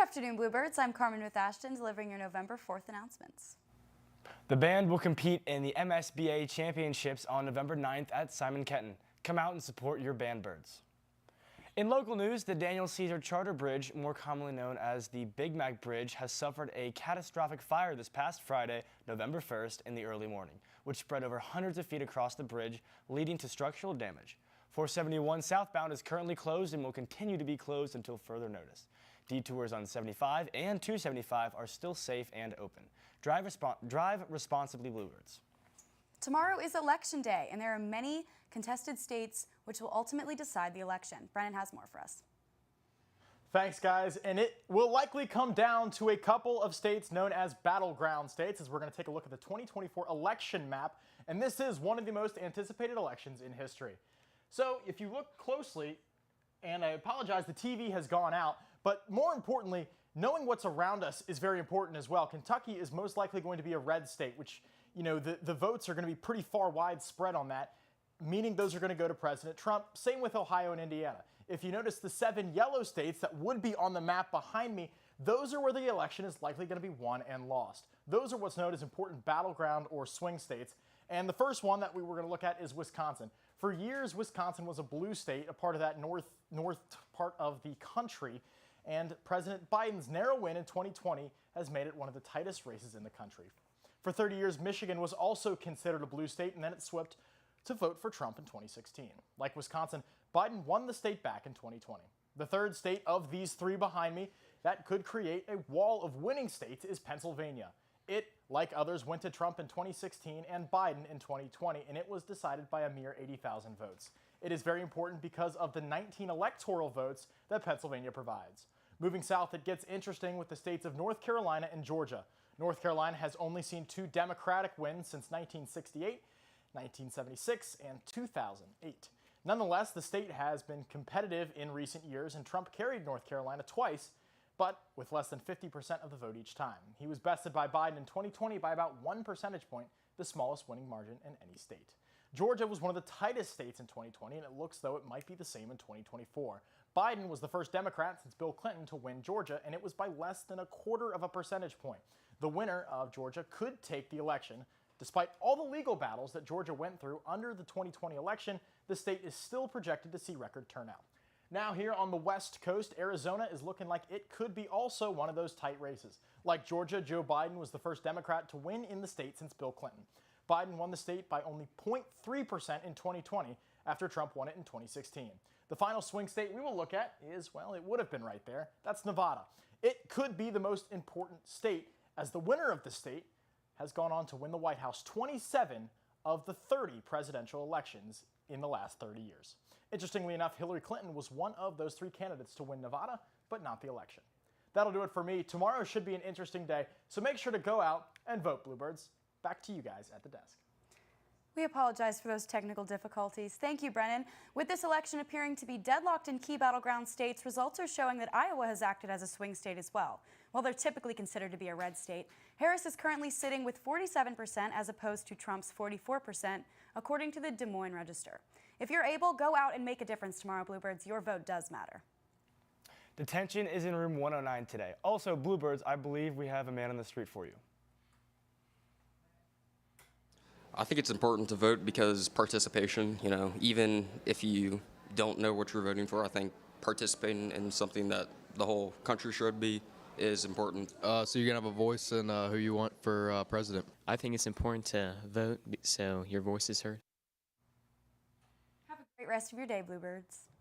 afternoon, Bluebirds. I'm Carmen with Ashton, delivering your November 4th announcements. The band will compete in the MSBA Championships on November 9th at Simon Kenton. Come out and support your band birds. In local news, the Daniel Caesar Charter Bridge, more commonly known as the Big Mac Bridge, has suffered a catastrophic fire this past Friday, November 1st, in the early morning, which spread over hundreds of feet across the bridge, leading to structural damage. 471 southbound is currently closed and will continue to be closed until further notice. Detours on 75 and 275 are still safe and open. Drive responsibly, Bluebirds. Tomorrow is Election Day, and there are many contested states which will ultimately decide the election. Brennan has more for us. Thanks, guys. And it will likely come down to a couple of states known as battleground states, as we're going to take a look at the 2024 election map. And this is one of the most anticipated elections in history. So if you look closely, and I apologize, the TV has gone out, but more importantly, knowing what's around us is very important as well. Kentucky is most likely going to be a red state, which, you know, the votes are going to be pretty far widespread on that, meaning those are going to go to President Trump. Same with Ohio and Indiana. If you notice the 7 yellow states that would be on the map behind me, those are where the election is likely going to be won and lost. Those are what's known as important battleground or swing states. And the first one that we were going to look at is Wisconsin. For years, Wisconsin was a blue state, a part of that north part of the country. And President Biden's narrow win in 2020 has made it one of the tightest races in the country. For 30 years, Michigan was also considered a blue state, and then it swept to vote for Trump in 2016. Like Wisconsin, Biden won the state back in 2020. The third state of these 3 behind me that could create a wall of winning states is Pennsylvania. It, like others, went to Trump in 2016 and Biden in 2020, and it was decided by a mere 80,000 votes. It is very important because of the 19 electoral votes that Pennsylvania provides. Moving south, it gets interesting with the states of North Carolina and Georgia. North Carolina has only seen 2 Democratic wins since 1968, 1976, and 2008. Nonetheless, the state has been competitive in recent years, and Trump carried North Carolina twice, but with less than 50% of the vote each time. He was bested by Biden in 2020 by about 1 percentage point, the smallest winning margin in any state. Georgia was one of the tightest states in 2020, and it looks though it might be the same in 2024. Biden was the first Democrat since Bill Clinton to win Georgia, and it was by less than 1/4 of a percentage point. The winner of Georgia could take the election. Despite all the legal battles that Georgia went through under the 2020 election, the state is still projected to see record turnout. Now here on the West Coast, Arizona is looking like it could be also one of those tight races. Like Georgia, Joe Biden was the first Democrat to win in the state since Bill Clinton. Biden won the state by only 0.3% in 2020 after Trump won it in 2016. The final swing state we will look at is, well, it would have been right there. That's Nevada. It could be the most important state, as the winner of the state has gone on to win the White House 27 of the 30 presidential elections in the last 30 years. Interestingly enough, Hillary Clinton was one of those 3 candidates to win Nevada, but not the election. That'll do it for me. Tomorrow should be an interesting day, so make sure to go out and vote, Bluebirds. Back to you guys at the desk. We apologize for those technical difficulties. Thank you, Brennan. With this election appearing to be deadlocked in key battleground states, results are showing that Iowa has acted as a swing state as well. While they're typically considered to be a red state, Harris is currently sitting with 47% as opposed to Trump's 44%, according to the Des Moines Register. If you're able, go out and make a difference tomorrow, Bluebirds. Your vote does matter. Detention is in room 109 today. Also, Bluebirds, I believe we have a man on the street for you. I think it's important to vote because participation, even if you don't know what you're voting for, I think participating in something that the whole country should be is important. So you're going to have a voice in who you want for president? I think it's important to vote so your voice is heard. Have a great rest of your day, Bluebirds.